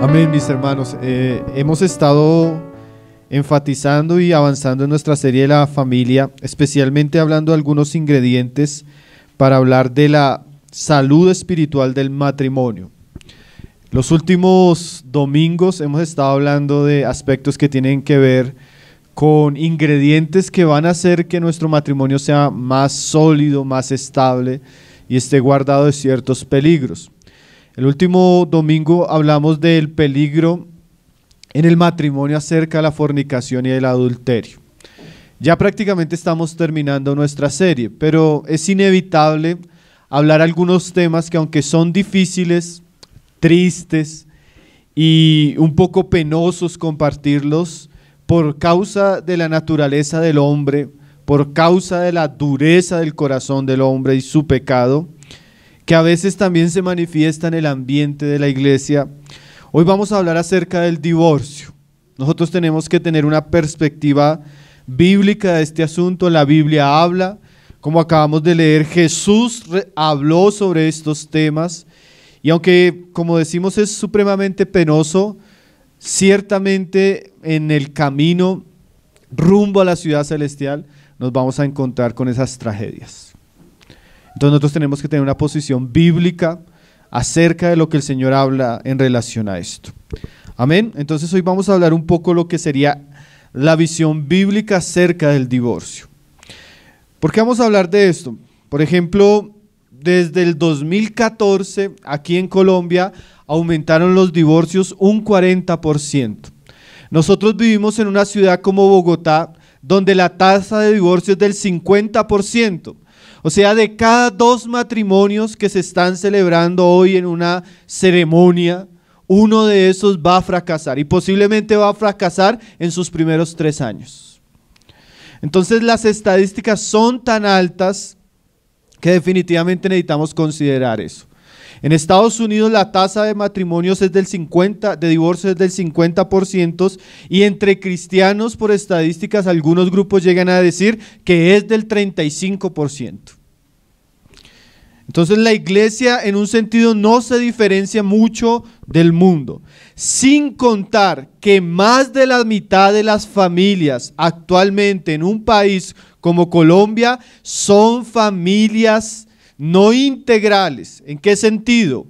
Amén, mis hermanos. Hemos estado enfatizando y avanzando en nuestra serie de la familia, especialmente hablando de algunos ingredientes para hablar de la salud espiritual del matrimonio. Los últimos domingos hemos estado hablando de aspectos que tienen que ver con ingredientes que van a hacer que nuestro matrimonio sea más sólido, más estable y esté guardado de ciertos peligros. El último domingo hablamos del peligro en el matrimonio acerca de la fornicación y el adulterio. Ya prácticamente estamos terminando nuestra serie, pero es inevitable hablar algunos temas que, aunque son difíciles, tristes y un poco penosos compartirlos por causa de la naturaleza del hombre, por causa de la dureza del corazón del hombre y su pecado, que a veces también se manifiesta en el ambiente de la iglesia. Hoy vamos a hablar acerca del divorcio. Nosotros tenemos que tener una perspectiva bíblica de este asunto. La Biblia habla, como acabamos de leer, Jesús habló sobre estos temas, y aunque, como decimos, es supremamente penoso, ciertamente en el camino rumbo a la ciudad celestial nos vamos a encontrar con esas tragedias. Entonces nosotros tenemos que tener una posición bíblica acerca de lo que el Señor habla en relación a esto. Amén. Entonces hoy vamos a hablar un poco de lo que sería la visión bíblica acerca del divorcio. ¿Por qué vamos a hablar de esto? Por ejemplo, desde el 2014 aquí en Colombia aumentaron los divorcios un 40%. Nosotros vivimos en una ciudad como Bogotá, donde la tasa de divorcio es del 50%. O sea, de cada 2 matrimonios que se están celebrando hoy en una ceremonia, uno de esos va a fracasar, y posiblemente va a fracasar en sus primeros 3 años. Entonces las estadísticas son tan altas que definitivamente necesitamos considerar eso. En Estados Unidos la tasa de matrimonios es del 50%, de divorcios es del 50%, y entre cristianos, por estadísticas, algunos grupos llegan a decir que es del 35%. Entonces la iglesia en un sentido no se diferencia mucho del mundo, sin contar que más de la mitad de las familias actualmente en un país como Colombia son familias no integrales. ¿En qué sentido?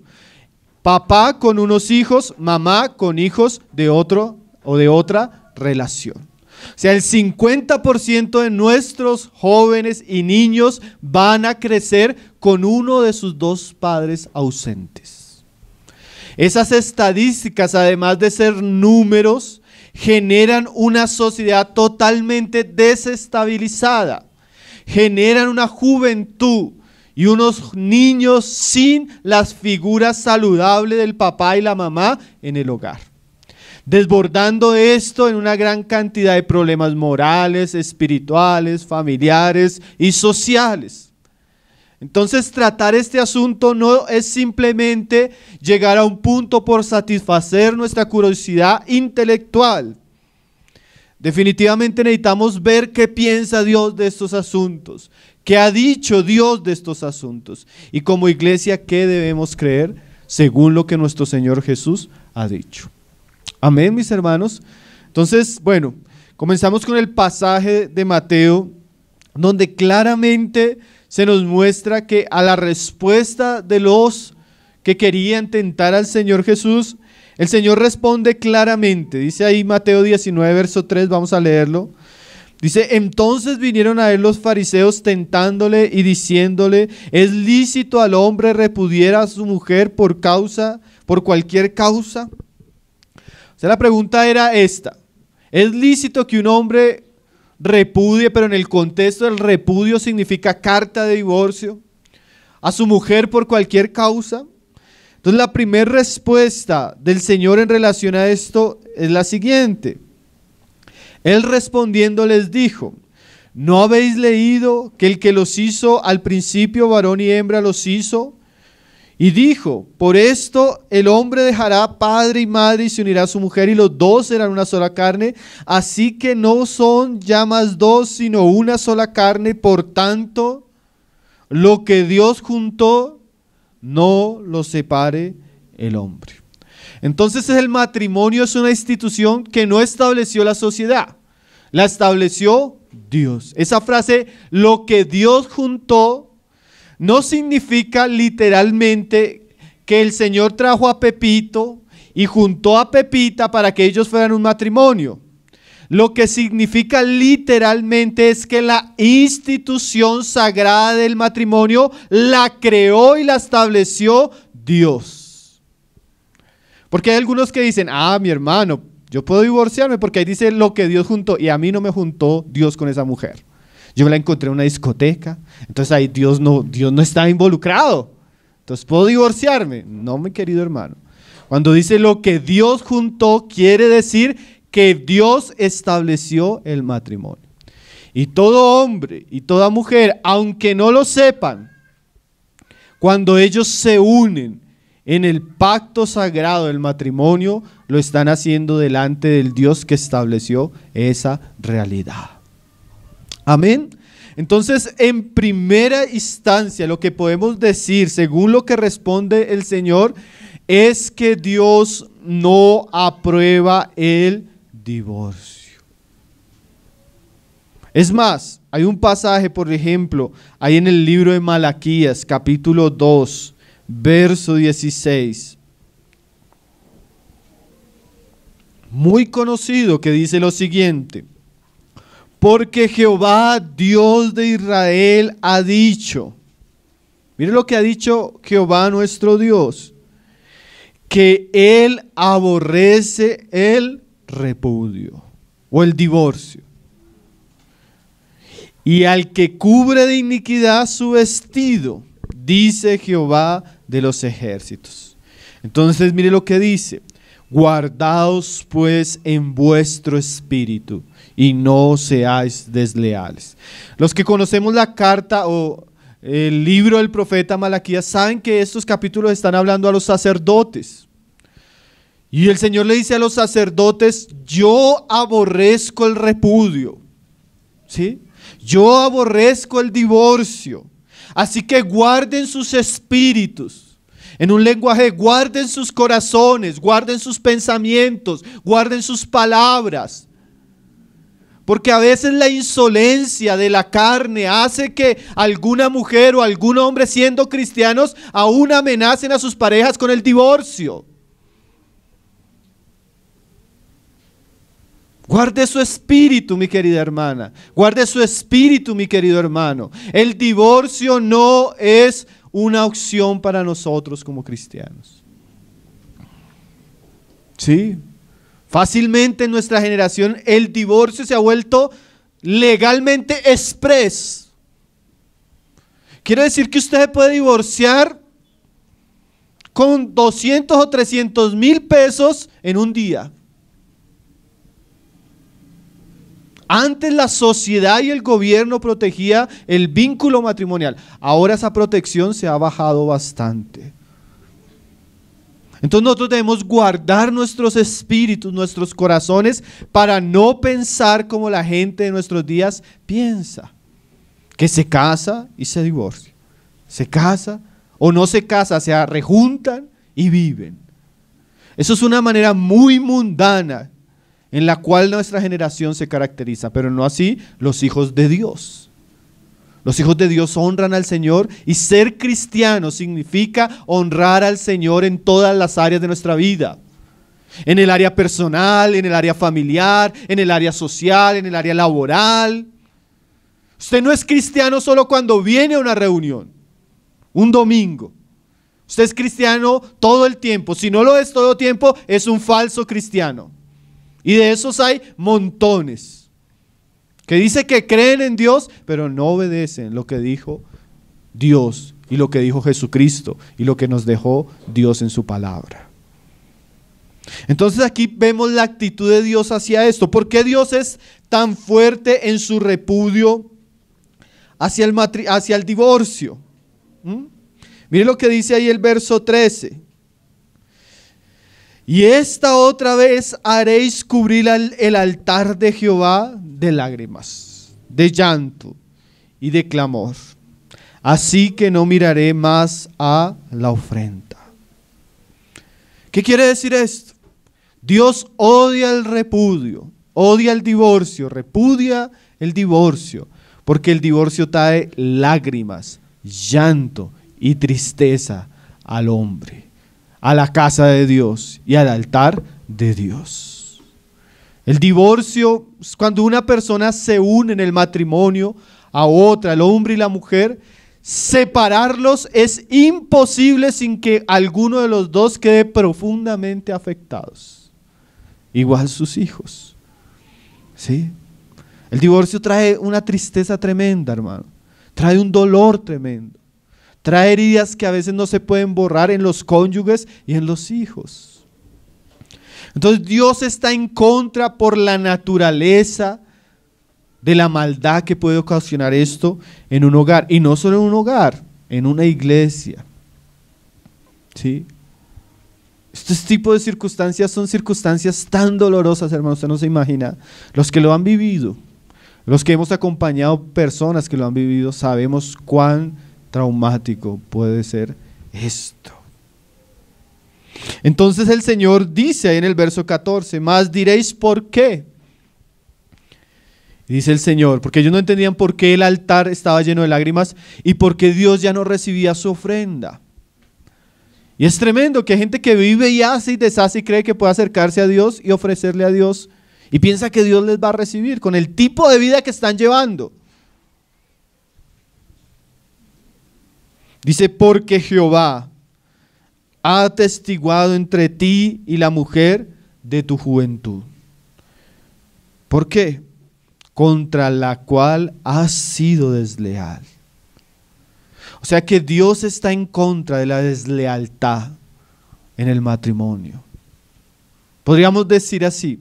Papá con unos hijos, mamá con hijos de otro o de otra relación. O sea, el 50% de nuestros jóvenes y niños van a crecer con uno de sus 2 padres ausentes. Esas estadísticas, además de ser números, generan una sociedad totalmente desestabilizada, generan una juventud y unos niños sin las figuras saludables del papá y la mamá en el hogar, desbordando esto en una gran cantidad de problemas morales, espirituales, familiares y sociales. Entonces tratar este asunto no es simplemente llegar a un punto por satisfacer nuestra curiosidad intelectual. Definitivamente necesitamos ver qué piensa Dios de estos asuntos, qué ha dicho Dios de estos asuntos, y como iglesia qué debemos creer según lo que nuestro Señor Jesús ha dicho. Amén, mis hermanos. Entonces, bueno, comenzamos con el pasaje de Mateo, donde claramente se nos muestra que a la respuesta de los que querían tentar al Señor Jesús, el Señor responde claramente. Dice ahí Mateo 19, verso 3, vamos a leerlo. Dice: entonces vinieron a él los fariseos tentándole y diciéndole: ¿es lícito al hombre repudiar a su mujer por cualquier causa? O sea, la pregunta era esta: ¿es lícito que un hombre repudie, pero en el contexto del repudio significa carta de divorcio, a su mujer por cualquier causa? Entonces la primera respuesta del Señor en relación a esto es la siguiente. Él respondiendo les dijo: ¿no habéis leído que el que los hizo al principio varón y hembra los hizo? Y dijo: por esto el hombre dejará padre y madre y se unirá a su mujer, y los 2 serán una sola carne. Así que no son ya más 2, sino una sola carne. Por tanto, lo que Dios juntó, no lo separe el hombre. Entonces el matrimonio es una institución que no estableció la sociedad, la estableció Dios. Esa frase, lo que Dios juntó, no significa literalmente que el Señor trajo a Pepito y juntó a Pepita para que ellos fueran un matrimonio. Lo que significa literalmente es que la institución sagrada del matrimonio la creó y la estableció Dios. Porque hay algunos que dicen, mi hermano, yo puedo divorciarme porque ahí dice lo que Dios juntó, y a mí no me juntó Dios con esa mujer. Yo me la encontré en una discoteca, entonces ahí Dios no está involucrado. Entonces, ¿puedo divorciarme? No, mi querido hermano. Cuando dice lo que Dios juntó, quiere decir que Dios estableció el matrimonio. Y todo hombre y toda mujer, aunque no lo sepan, cuando ellos se unen en el pacto sagrado del matrimonio, lo están haciendo delante del Dios que estableció esa realidad. Amén. Entonces, en primera instancia, lo que podemos decir, según lo que responde el Señor, es que Dios no aprueba el divorcio. Es más, hay un pasaje, por ejemplo, ahí en el libro de Malaquías, capítulo 2, verso 16, muy conocido, que dice lo siguiente: porque Jehová, Dios de Israel, ha dicho, mire lo que ha dicho Jehová nuestro Dios, que Él aborrece el repudio o el divorcio, y al que cubre de iniquidad su vestido, dice Jehová de los ejércitos. Entonces mire lo que dice: guardaos pues en vuestro espíritu y no seáis desleales. Los que conocemos la carta o el libro del profeta Malaquías saben que estos capítulos están hablando a los sacerdotes. Y el Señor le dice a los sacerdotes: yo aborrezco el repudio, ¿sí? Yo aborrezco el divorcio. Así que guarden sus espíritus. En un lenguaje, guarden sus corazones, guarden sus pensamientos, guarden sus palabras. Porque a veces la insolencia de la carne hace que alguna mujer o algún hombre, siendo cristianos, aún amenacen a sus parejas con el divorcio. Guarde su espíritu, mi querida hermana. Guarde su espíritu, mi querido hermano. El divorcio no es una opción para nosotros como cristianos. Sí. Fácilmente en nuestra generación el divorcio se ha vuelto legalmente express. Quiere decir que usted puede divorciar con 200 o 300 mil pesos en un día. Antes la sociedad y el gobierno protegía el vínculo matrimonial. Ahora esa protección se ha bajado bastante. Entonces nosotros debemos guardar nuestros espíritus, nuestros corazones, para no pensar como la gente de nuestros días piensa, que se casa y se divorcia, se casa o no se casa, se rejuntan y viven. Eso es una manera muy mundana en la cual nuestra generación se caracteriza, pero no así los hijos de Dios. Los hijos de Dios honran al Señor, y ser cristiano significa honrar al Señor en todas las áreas de nuestra vida. En el área personal, en el área familiar, en el área social, en el área laboral. Usted no es cristiano solo cuando viene a una reunión, un domingo. Usted es cristiano todo el tiempo. Si no lo es todo el tiempo, es un falso cristiano. Y de esos hay montones, que dice que creen en Dios, pero no obedecen lo que dijo Dios y lo que dijo Jesucristo y lo que nos dejó Dios en su palabra. Entonces aquí vemos la actitud de Dios hacia esto. ¿Por qué Dios es tan fuerte en su repudio hacia el divorcio? Mire lo que dice ahí el verso 13. Y esta otra vez haréis cubrir el altar de Jehová de lágrimas, de llanto y de clamor. Así que no miraré más a la ofrenda. ¿Qué quiere decir esto? Dios odia el repudio, odia el divorcio, repudia el divorcio, porque el divorcio trae lágrimas, llanto y tristeza al hombre, a la casa de Dios y al altar de Dios. El divorcio es cuando una persona se une en el matrimonio a otra, el hombre y la mujer. Separarlos es imposible sin que alguno de los dos quede profundamente afectados. Igual sus hijos. ¿Sí? El divorcio trae una tristeza tremenda, hermano. Trae un dolor tremendo. Trae heridas que a veces no se pueden borrar en los cónyuges y en los hijos. Entonces Dios está en contra por la naturaleza de la maldad que puede ocasionar esto en un hogar. Y no solo en un hogar, en una iglesia. ¿Sí? Estos tipos de circunstancias son circunstancias tan dolorosas, hermanos, usted no se imagina. Los que lo han vivido, los que hemos acompañado personas que lo han vivido, sabemos cuán traumático puede ser esto. Entonces el Señor dice ahí en el verso 14, más diréis ¿por qué? Dice el Señor, porque ellos no entendían por qué el altar estaba lleno de lágrimas y por qué Dios ya no recibía su ofrenda. Y es tremendo que hay gente que vive y hace y deshace y cree que puede acercarse a Dios y ofrecerle a Dios y piensa que Dios les va a recibir con el tipo de vida que están llevando. Dice, porque Jehová ha atestiguado entre ti y la mujer de tu juventud. ¿Por qué? Contra la cual has sido desleal. O sea que Dios está en contra de la deslealtad en el matrimonio. Podríamos decir así,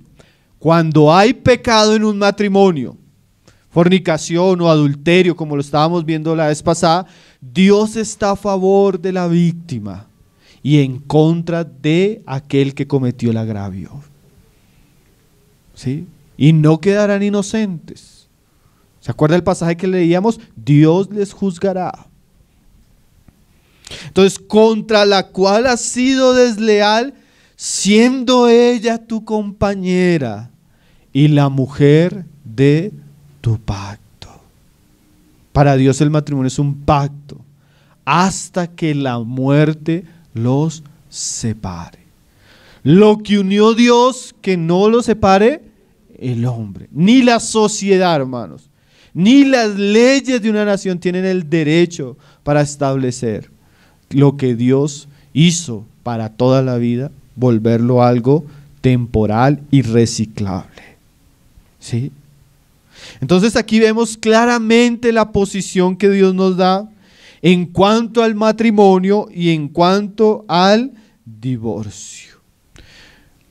cuando hay pecado en un matrimonio, fornicación o adulterio, como lo estábamos viendo la vez pasada, Dios está a favor de la víctima y en contra de aquel que cometió el agravio. ¿Sí? Y no quedarán inocentes. ¿Se acuerda el pasaje que leíamos? Dios les juzgará. Entonces, contra la cual has sido desleal, siendo ella tu compañera y la mujer de tu pacto. Para Dios el matrimonio es un pacto hasta que la muerte los separe. Lo que unió Dios, que no lo separe el hombre, ni la sociedad, hermanos, ni las leyes de una nación tienen el derecho para establecer lo que Dios hizo para toda la vida, volverlo algo temporal y reciclable. ¿Sí? Entonces aquí vemos claramente la posición que Dios nos da en cuanto al matrimonio y en cuanto al divorcio.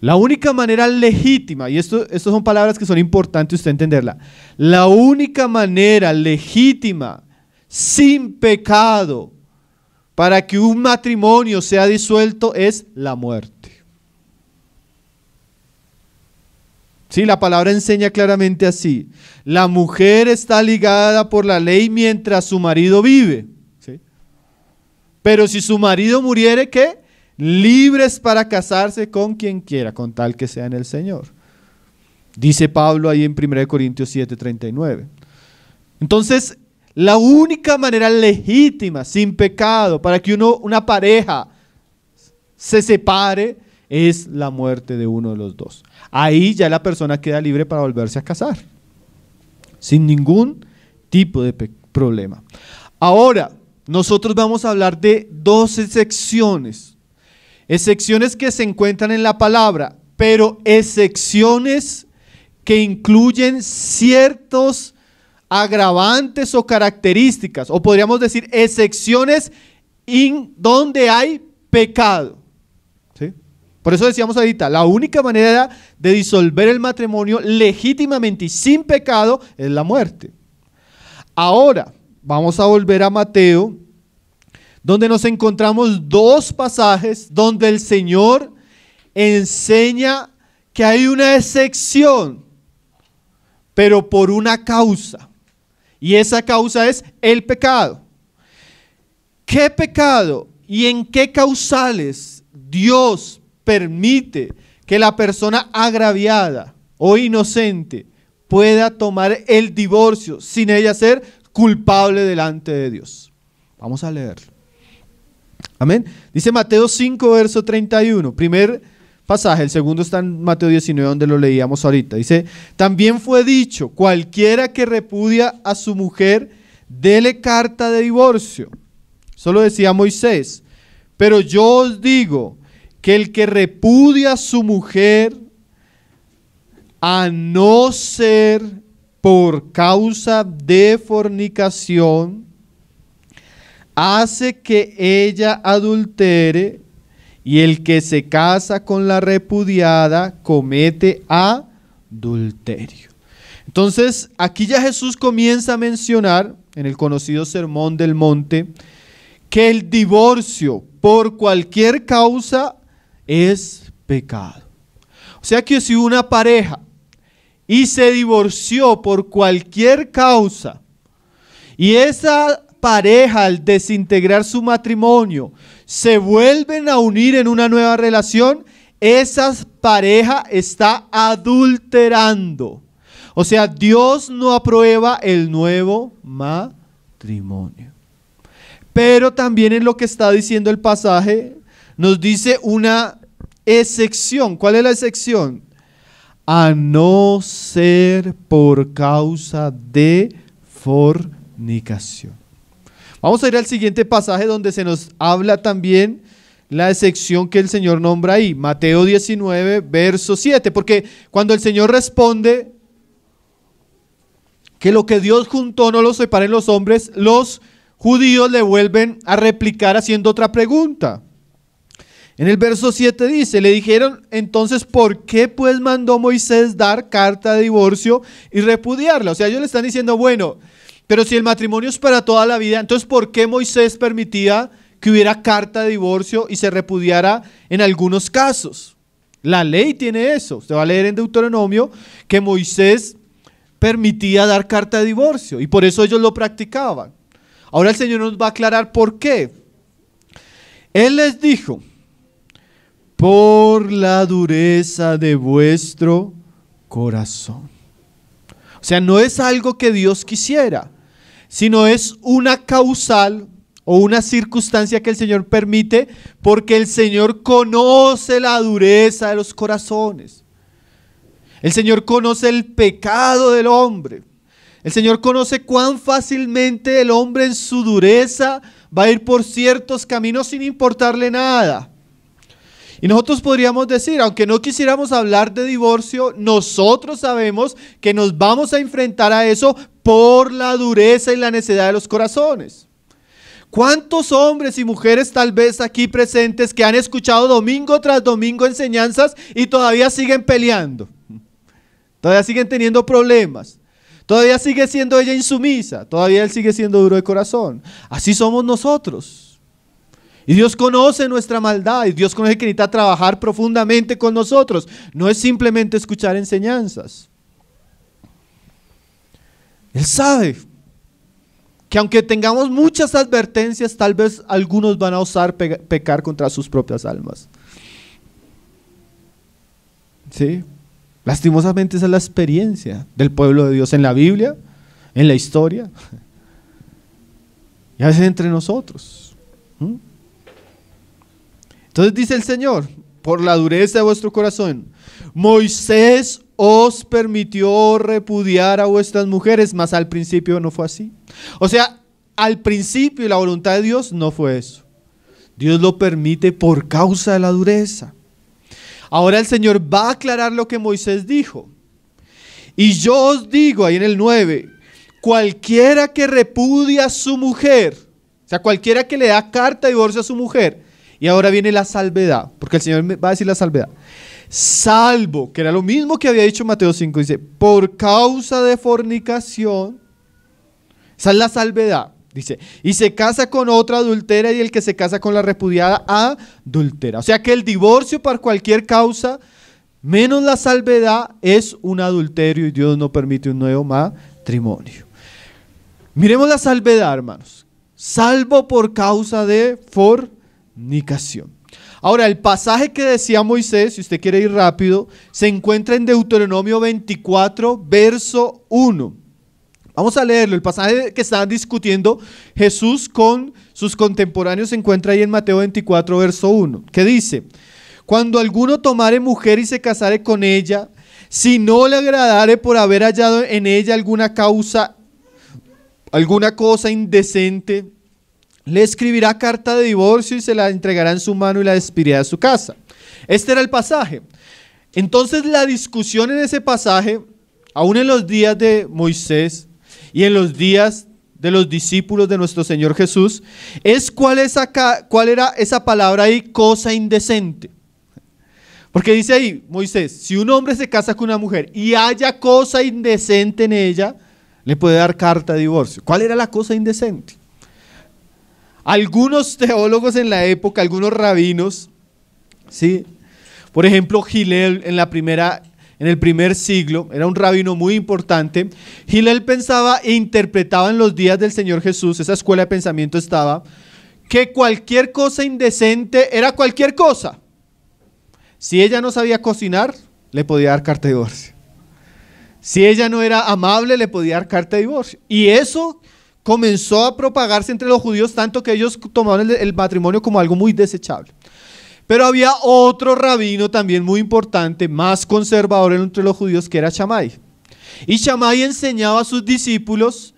La única manera legítima, y estas son palabras que son importantes usted entenderla, la única manera legítima, sin pecado, para que un matrimonio sea disuelto es la muerte. Sí, la palabra enseña claramente así. La mujer está ligada por la ley mientras su marido vive. ¿Sí? Pero si su marido muriere, ¿qué? Libres para casarse con quien quiera, con tal que sea en el Señor. Dice Pablo ahí en 1 Corintios 7:39. Entonces, la única manera legítima, sin pecado, para que una pareja se separe, es la muerte de uno de los dos. Ahí ya la persona queda libre para volverse a casar, sin ningún tipo de problema. Ahora, nosotros vamos a hablar de dos excepciones que se encuentran en la palabra, pero excepciones que incluyen ciertos agravantes o características, o podríamos decir excepciones donde hay pecado. ¿Sí? Por eso decíamos ahorita, la única manera de disolver el matrimonio legítimamente y sin pecado es la muerte. Ahora, vamos a volver a Mateo, donde nos encontramos dos pasajes donde el Señor enseña que hay una excepción, pero por una causa. Y esa causa es el pecado. ¿Qué pecado y en qué causales Dios permite que la persona agraviada o inocente pueda tomar el divorcio sin ella ser culpable delante de Dios. Vamos a leerlo. Amén. Dice Mateo 5, verso 31. Primer pasaje, el segundo está en Mateo 19, donde lo leíamos ahorita. Dice, también fue dicho, cualquiera que repudia a su mujer, dele carta de divorcio. Eso lo decía Moisés. Pero yo os digo que el que repudia a su mujer, a no ser por causa de fornicación, hace que ella adultere, y el que se casa con la repudiada comete adulterio. Entonces, aquí ya Jesús comienza a mencionar, en el conocido Sermón del Monte, que el divorcio por cualquier causa es pecado. O sea que si una pareja y se divorció por cualquier causa, y esa pareja al desintegrar su matrimonio se vuelven a unir en una nueva relación, esa pareja está adulterando. O sea, Dios no aprueba el nuevo matrimonio. Pero también en lo que está diciendo el pasaje, nos dice una excepción. ¿Cuál es la excepción? A no ser por causa de fornicación. Vamos a ir al siguiente pasaje donde se nos habla también la excepción que el Señor nombra ahí. Mateo 19, verso 7. Porque cuando el Señor responde que lo que Dios juntó no lo separen los hombres, los judíos le vuelven a replicar haciendo otra pregunta. En el verso 7 dice, le dijeron entonces, ¿por qué pues mandó Moisés dar carta de divorcio y repudiarla? O sea, ellos le están diciendo, bueno, pero si el matrimonio es para toda la vida, entonces ¿por qué Moisés permitía que hubiera carta de divorcio y se repudiara en algunos casos? La ley tiene eso. Usted va a leer en Deuteronomio que Moisés permitía dar carta de divorcio y por eso ellos lo practicaban. Ahora el Señor nos va a aclarar por qué. Él les dijo, por la dureza de vuestro corazón. O sea, no es algo que Dios quisiera, sino es una causal o una circunstancia que el Señor permite porque el Señor conoce la dureza de los corazones. El Señor conoce el pecado del hombre. El Señor conoce cuán fácilmente el hombre en su dureza va a ir por ciertos caminos sin importarle nada. Y nosotros podríamos decir, aunque no quisiéramos hablar de divorcio, nosotros sabemos que nos vamos a enfrentar a eso por la dureza y la necedad de los corazones. ¿Cuántos hombres y mujeres tal vez aquí presentes que han escuchado domingo tras domingo enseñanzas y todavía siguen peleando? Todavía siguen teniendo problemas. Todavía sigue siendo ella insumisa. Todavía él sigue siendo duro de corazón. Así somos nosotros. Y Dios conoce nuestra maldad. Y Dios conoce que necesita trabajar profundamente con nosotros. No es simplemente escuchar enseñanzas. Él sabe que aunque tengamos muchas advertencias, tal vez algunos van a osar pecar contra sus propias almas. ¿Sí? Lastimosamente esa es la experiencia del pueblo de Dios en la Biblia, en la historia y a veces entre nosotros. Entonces dice el Señor, por la dureza de vuestro corazón, Moisés os permitió repudiar a vuestras mujeres, mas al principio no fue así. O sea, al principio y la voluntad de Dios no fue eso. Dios lo permite por causa de la dureza. Ahora el Señor va a aclarar lo que Moisés dijo. Y yo os digo, ahí en el 9, cualquiera que repudia a su mujer, o sea, cualquiera que le da carta de divorcio a su mujer, y ahora viene la salvedad, porque el Señor va a decir la salvedad, salvo, que era lo mismo que había dicho Mateo 5, dice, por causa de fornicación, esa es la salvedad. Dice, y se casa con otra adultera y el que se casa con la repudiada adultera. O sea que el divorcio por cualquier causa, menos la salvedad, es un adulterio y Dios no permite un nuevo matrimonio. Miremos la salvedad, hermanos. Salvo por causa de fornicación. Ahora, el pasaje que decía Moisés, si usted quiere ir rápido, se encuentra en Deuteronomio 24, verso 1. Vamos a leerlo. El pasaje que estaban discutiendo Jesús con sus contemporáneos se encuentra ahí en Mateo 24, verso 1, que dice: cuando alguno tomare mujer y se casare con ella, si no le agradare por haber hallado en ella alguna cosa indecente, le escribirá carta de divorcio y se la entregará en su mano y la despedirá de su casa. Este era el pasaje. Entonces la discusión en ese pasaje, aún en los días de Moisés y en los días de los discípulos de nuestro Señor Jesús, es cuál era esa palabra ahí, cosa indecente. Porque dice ahí Moisés: si un hombre se casa con una mujer y haya cosa indecente en ella, le puede dar carta de divorcio. ¿Cuál era la cosa indecente? Algunos teólogos en la época, algunos rabinos, ¿sí? Por ejemplo, Hillel en el primer siglo, era un rabino muy importante. Hillel pensaba e interpretaba en los días del Señor Jesús, esa escuela de pensamiento estaba, que cualquier cosa indecente era cualquier cosa. Si ella no sabía cocinar, le podía dar carta de divorcio. Si ella no era amable, le podía dar carta de divorcio. Y eso comenzó a propagarse entre los judíos, tanto que ellos tomaban el matrimonio como algo muy desechable. Pero había otro rabino también muy importante, más conservador entre los judíos, que era Shammai. Y Shammai enseñaba a sus discípulos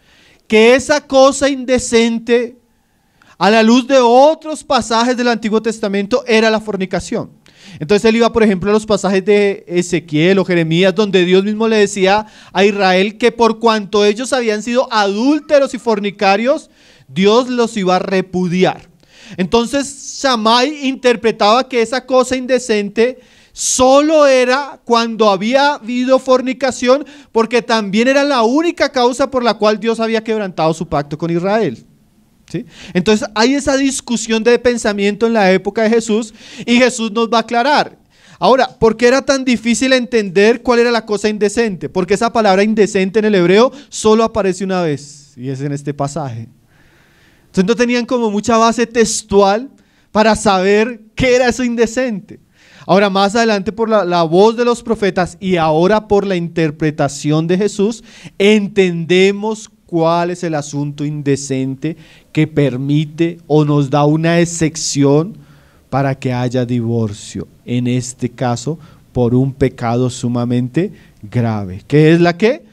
que esa cosa indecente, a la luz de otros pasajes del Antiguo Testamento, era la fornicación. Entonces él iba, por ejemplo, a los pasajes de Ezequiel o Jeremías, donde Dios mismo le decía a Israel que por cuanto ellos habían sido adúlteros y fornicarios, Dios los iba a repudiar. Entonces Shammai interpretaba que esa cosa indecente solo era cuando había habido fornicación, porque también era la única causa por la cual Dios había quebrantado su pacto con Israel. ¿Sí? Entonces hay esa discusión de pensamiento en la época de Jesús, y Jesús nos va a aclarar. Ahora, ¿por qué era tan difícil entender cuál era la cosa indecente? Porque esa palabra indecente en el hebreo solo aparece una vez, y es en este pasaje. Entonces no tenían como mucha base textual para saber qué era eso indecente. Ahora, más adelante, por la voz de los profetas y ahora por la interpretación de Jesús, entendemos cuál es el asunto indecente que permite o nos da una excepción para que haya divorcio, en este caso por un pecado sumamente grave. ¿Qué es la qué?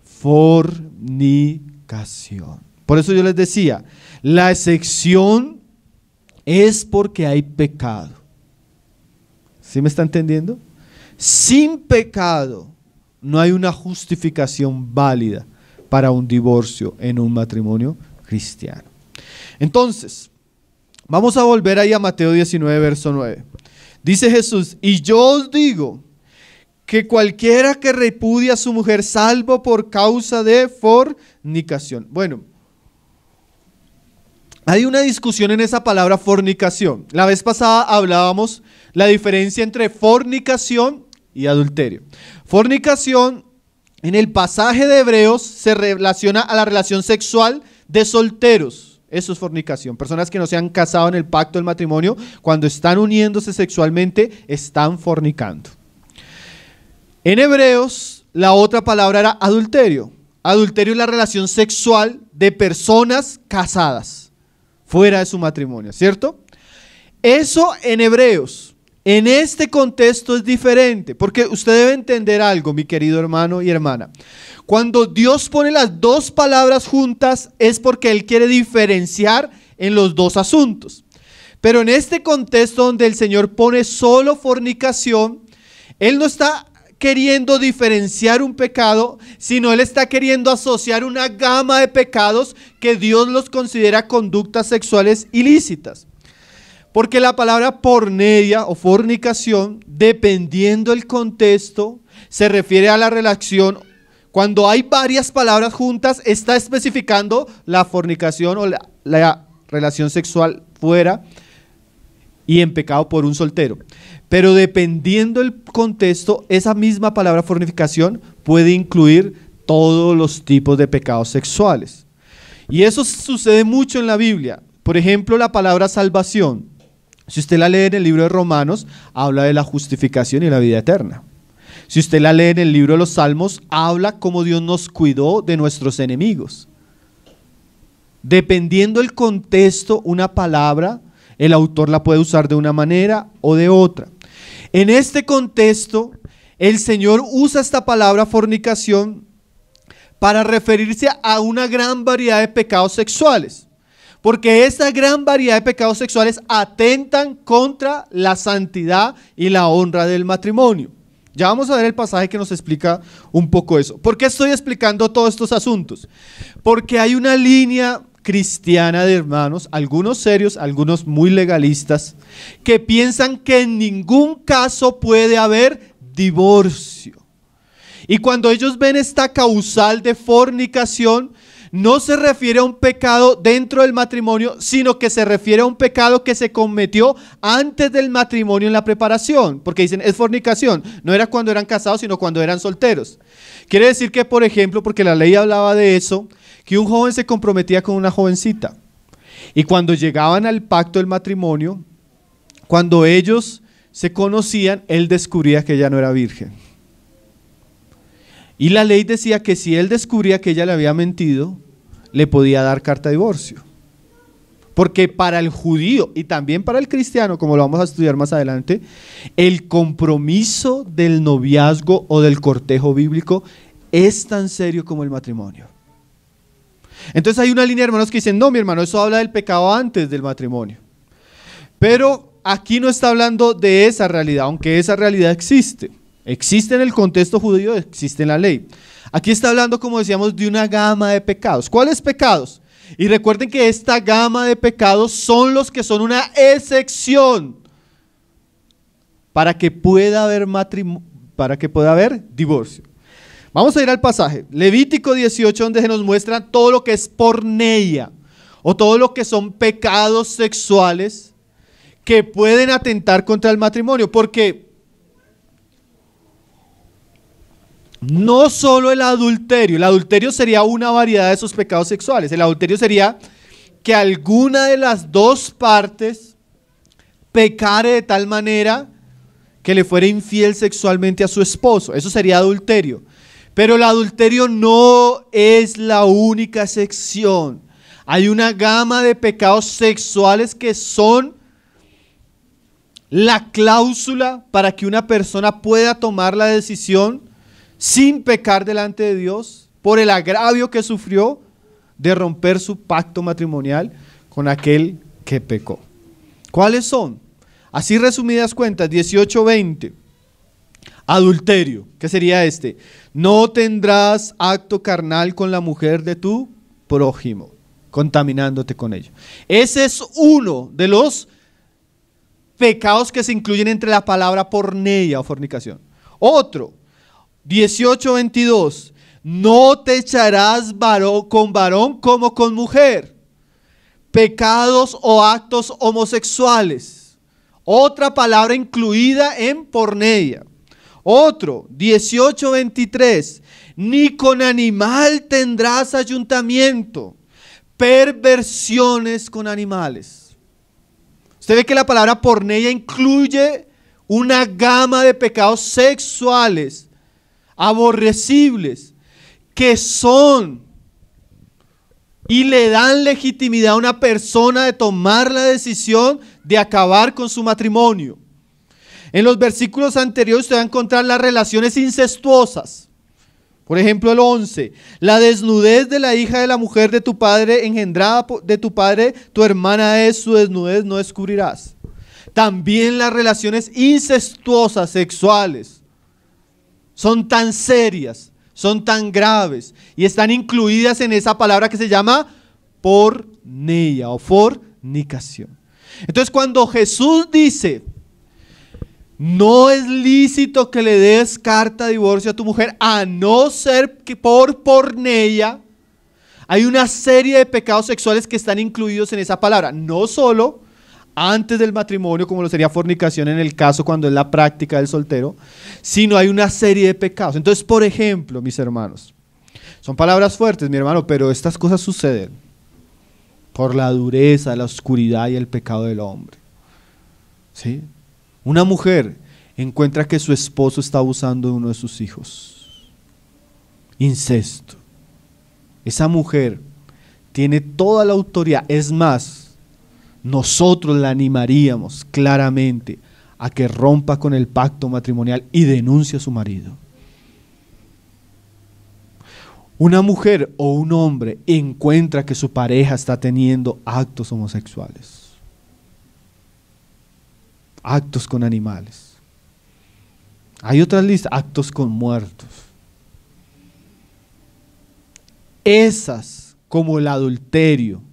Fornicación. Por eso yo les decía, la excepción es porque hay pecado. ¿Sí me está entendiendo? Sin pecado no hay una justificación válida para un divorcio en un matrimonio cristiano. Entonces, vamos a volver ahí a Mateo 19, verso 9. Dice Jesús: y yo os digo que cualquiera que repudia a su mujer, salvo por causa de fornicación. Bueno, hay una discusión en esa palabra fornicación. La vez pasada hablábamos la diferencia entre fornicación y adulterio. Fornicación, en el pasaje de Hebreos, se relaciona a la relación sexual de solteros. Eso es fornicación. Personas que no se han casado en el pacto del matrimonio, cuando están uniéndose sexualmente, están fornicando. En Hebreos, la otra palabra era adulterio. Adulterio es la relación sexual de personas casadas, fuera de su matrimonio, ¿cierto? Eso en Hebreos. En este contexto es diferente, porque usted debe entender algo, mi querido hermano y hermana. Cuando Dios pone las dos palabras juntas es porque Él quiere diferenciar en los dos asuntos. Pero en este contexto donde el Señor pone solo fornicación, Él no está queriendo diferenciar un pecado, sino Él está queriendo asociar una gama de pecados que Dios los considera conductas sexuales ilícitas. Porque la palabra porneia o fornicación, dependiendo del contexto, se refiere a la relación. Cuando hay varias palabras juntas, está especificando la fornicación o la relación sexual fuera y en pecado por un soltero. Pero dependiendo del contexto, esa misma palabra fornicación puede incluir todos los tipos de pecados sexuales. Y eso sucede mucho en la Biblia. Por ejemplo, la palabra salvación. Si usted la lee en el libro de Romanos, habla de la justificación y la vida eterna. Si usted la lee en el libro de los Salmos, habla cómo Dios nos cuidó de nuestros enemigos. Dependiendo del contexto, una palabra, el autor la puede usar de una manera o de otra. En este contexto, el Señor usa esta palabra fornicación para referirse a una gran variedad de pecados sexuales. Porque esta gran variedad de pecados sexuales atentan contra la santidad y la honra del matrimonio. Ya vamos a ver el pasaje que nos explica un poco eso. ¿Por qué estoy explicando todos estos asuntos? Porque hay una línea cristiana de hermanos, algunos serios, algunos muy legalistas, que piensan que en ningún caso puede haber divorcio. Y cuando ellos ven esta causal de fornicación, no se refiere a un pecado dentro del matrimonio, sino que se refiere a un pecado que se cometió antes del matrimonio en la preparación, porque dicen es fornicación, no era cuando eran casados, sino cuando eran solteros. Quiere decir que, por ejemplo, porque la ley hablaba de eso, que un joven se comprometía con una jovencita, y cuando llegaban al pacto del matrimonio, cuando ellos se conocían, él descubría que ella no era virgen. Y la ley decía que si él descubría que ella le había mentido, le podía dar carta de divorcio. Porque para el judío y también para el cristiano, como lo vamos a estudiar más adelante, el compromiso del noviazgo o del cortejo bíblico es tan serio como el matrimonio. Entonces hay una línea de hermanos que dicen, no, mi hermano, eso habla del pecado antes del matrimonio. Pero aquí no está hablando de esa realidad, aunque esa realidad existe. Existe en el contexto judío, existe en la ley. Aquí está hablando, como decíamos, de una gama de pecados. ¿Cuáles pecados? Y recuerden que esta gama de pecados son los que son una excepción para que pueda haber divorcio. Vamos a ir al pasaje, Levítico 18, donde se nos muestra todo lo que es porneia, o todo lo que son pecados sexuales que pueden atentar contra el matrimonio, porque no solo el adulterio sería una variedad de esos pecados sexuales. El adulterio sería que alguna de las dos partes pecare de tal manera que le fuera infiel sexualmente a su esposo. Eso sería adulterio. Pero el adulterio no es la única excepción. Hay una gama de pecados sexuales que son la cláusula para que una persona pueda tomar la decisión sin pecar delante de Dios, por el agravio que sufrió de romper su pacto matrimonial con aquel que pecó. ¿Cuáles son? Así resumidas cuentas, 18:20. Adulterio, ¿qué sería este? No tendrás acto carnal con la mujer de tu prójimo, contaminándote con ello. Ese es uno de los pecados que se incluyen entre la palabra porneia o fornicación. Otro, 18:22, no te echarás con varón como con mujer. Pecados o actos homosexuales. Otra palabra incluida en porneia. Otro, 18:23, ni con animal tendrás ayuntamiento. Perversiones con animales. Usted ve que la palabra porneia incluye una gama de pecados sexuales aborrecibles, que son y le dan legitimidad a una persona de tomar la decisión de acabar con su matrimonio. En los versículos anteriores usted va a encontrar las relaciones incestuosas. Por ejemplo, el 11, la desnudez de la hija de la mujer de tu padre engendrada de tu padre, tu hermana es, su desnudez no descubrirás. También las relaciones incestuosas sexuales son tan serias, son tan graves y están incluidas en esa palabra que se llama porneia o fornicación. Entonces, cuando Jesús dice, no es lícito que le des carta de divorcio a tu mujer, a no ser que por porneia, hay una serie de pecados sexuales que están incluidos en esa palabra, no solo antes del matrimonio, como lo sería fornicación en el caso cuando es la práctica del soltero, sino hay una serie de pecados. Entonces, por ejemplo, mis hermanos, son palabras fuertes, mi hermano, pero estas cosas suceden por la dureza, la oscuridad y el pecado del hombre. ¿Sí? Una mujer encuentra que su esposo está abusando de uno de sus hijos. Incesto. Esa mujer tiene toda la autoridad. Es más, nosotros la animaríamos claramente a que rompa con el pacto matrimonial y denuncie a su marido. Una mujer o un hombre encuentra que su pareja está teniendo actos homosexuales, actos con animales. Hay otra lista, actos con muertos. Esas, como el adulterio,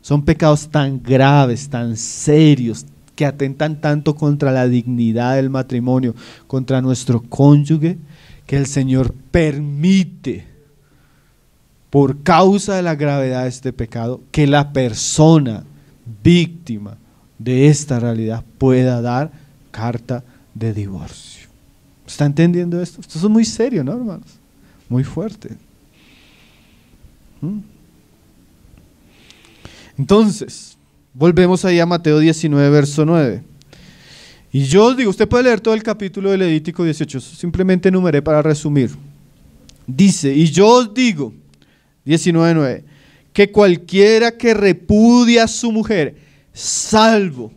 son pecados tan graves, tan serios, que atentan tanto contra la dignidad del matrimonio, contra nuestro cónyuge, que el Señor permite, por causa de la gravedad de este pecado, que la persona víctima de esta realidad pueda dar carta de divorcio. ¿Está entendiendo esto? Esto es muy serio, ¿no, hermanos? Muy fuerte. Entonces, volvemos ahí a Mateo 19, verso 9. Y yo os digo, usted puede leer todo el capítulo de Levítico 18, simplemente enumeré para resumir. Dice, y yo os digo, 19:9, que cualquiera que repudia a su mujer, salvo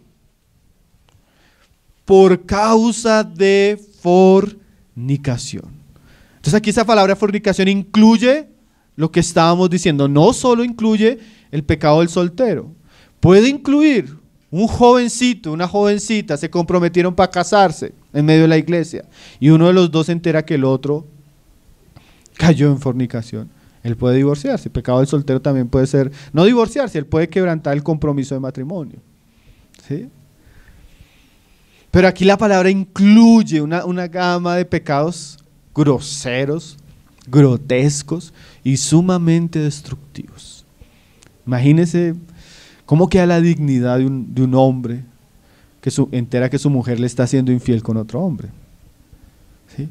por causa de fornicación. Entonces aquí esa palabra fornicación incluye lo que estábamos diciendo, no solo incluye el pecado del soltero, puede incluir un jovencito, una jovencita, se comprometieron para casarse en medio de la iglesia y uno de los dos se entera que el otro cayó en fornicación. Él puede divorciarse. El pecado del soltero también puede ser, no divorciarse, él puede quebrantar el compromiso de matrimonio. ¿Sí? Pero aquí la palabra incluye una gama de pecados groseros, grotescos y sumamente destructivos. Imagínese cómo queda la dignidad de un hombre que entera que su mujer le está siendo infiel con otro hombre. ¿Sí?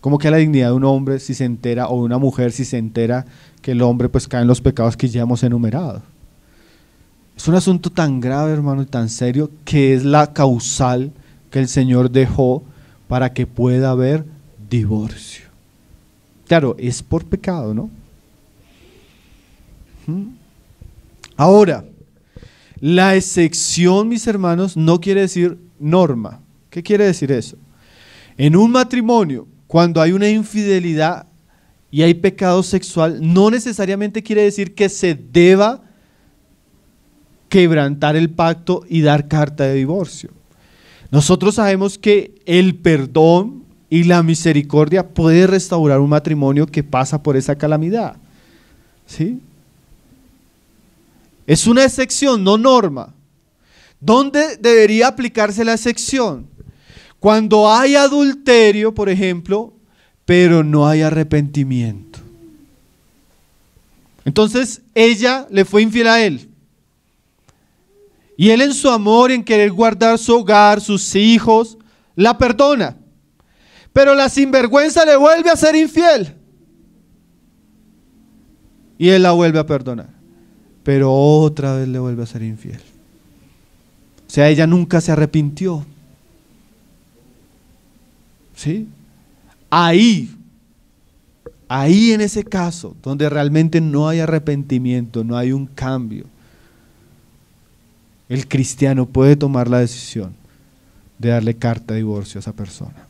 ¿Cómo queda la dignidad de un hombre si se entera, o de una mujer si se entera que el hombre pues cae en los pecados que ya hemos enumerado? Es un asunto tan grave, hermano, y tan serio, que es la causal que el Señor dejó para que pueda haber divorcio. Claro, es por pecado, ¿no? Ahora, la excepción, mis hermanos, no quiere decir norma. ¿Qué quiere decir eso? En un matrimonio, cuando hay una infidelidad y hay pecado sexual, no necesariamente quiere decir que se deba quebrantar el pacto y dar carta de divorcio. Nosotros sabemos que el perdón y la misericordia puede restaurar un matrimonio que pasa por esa calamidad. ¿Sí? Es una excepción, no norma. ¿Dónde debería aplicarse la excepción? Cuando hay adulterio, por ejemplo, pero no hay arrepentimiento. Entonces ella le fue infiel a él. Y él, en su amor, en querer guardar su hogar, sus hijos, la perdona. Pero la sinvergüenza le vuelve a ser infiel. Y él la vuelve a perdonar. Pero otra vez le vuelve a ser infiel. O sea, ella nunca se arrepintió. ¿Sí? Ahí en ese caso, donde realmente no hay arrepentimiento, no hay un cambio, el cristiano puede tomar la decisión de darle carta de divorcio a esa persona.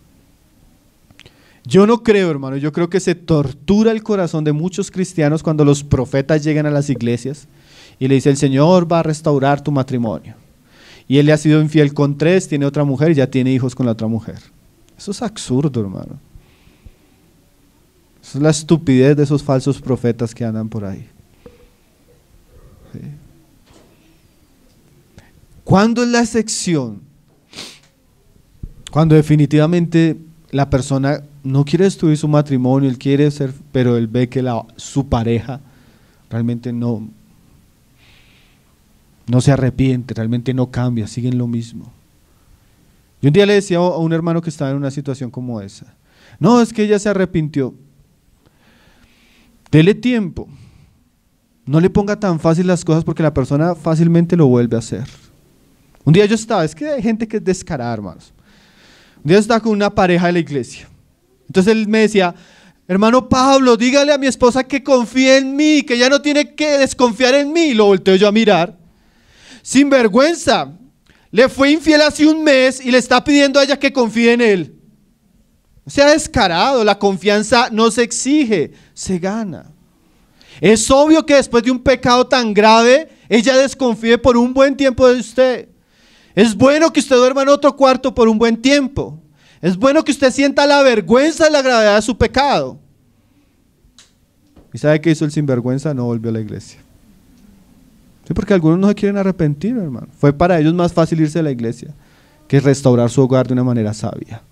Yo no creo, hermano, yo creo que se tortura el corazón de muchos cristianos cuando los profetas llegan a las iglesias y le dice: el Señor va a restaurar tu matrimonio. Y él le ha sido infiel con 3, tiene otra mujer y ya tiene hijos con la otra mujer. Eso es absurdo, hermano. Eso es la estupidez de esos falsos profetas que andan por ahí. ¿Sí? ¿Cuándo es la excepción? Cuando definitivamente la persona no quiere destruir su matrimonio, él quiere ser, pero él ve que su pareja realmente no se arrepiente, realmente no cambia, siguen lo mismo. Yo un día le decía a un hermano que estaba en una situación como esa: no, es que ella se arrepintió. Dele tiempo, no le ponga tan fácil las cosas, porque la persona fácilmente lo vuelve a hacer. Un día yo estaba, es que hay gente que es descarada, hermanos. Un día yo estaba con una pareja de la iglesia. Entonces él me decía, hermano Pablo, dígale a mi esposa que confíe en mí, que ya no tiene que desconfiar en mí. Y lo volteo yo a mirar. Sin vergüenza, le fue infiel hace un mes y le está pidiendo a ella que confíe en él. No sea descarado, la confianza no se exige, se gana. Es obvio que después de un pecado tan grave, ella desconfíe por un buen tiempo de usted. Es bueno que usted duerma en otro cuarto por un buen tiempo. Es bueno que usted sienta la vergüenza de la gravedad de su pecado. ¿Y sabe qué hizo el sinvergüenza? No volvió a la iglesia. Sí, porque algunos no se quieren arrepentir, hermano. Fue para ellos más fácil irse a la iglesia que restaurar su hogar de una manera sabia.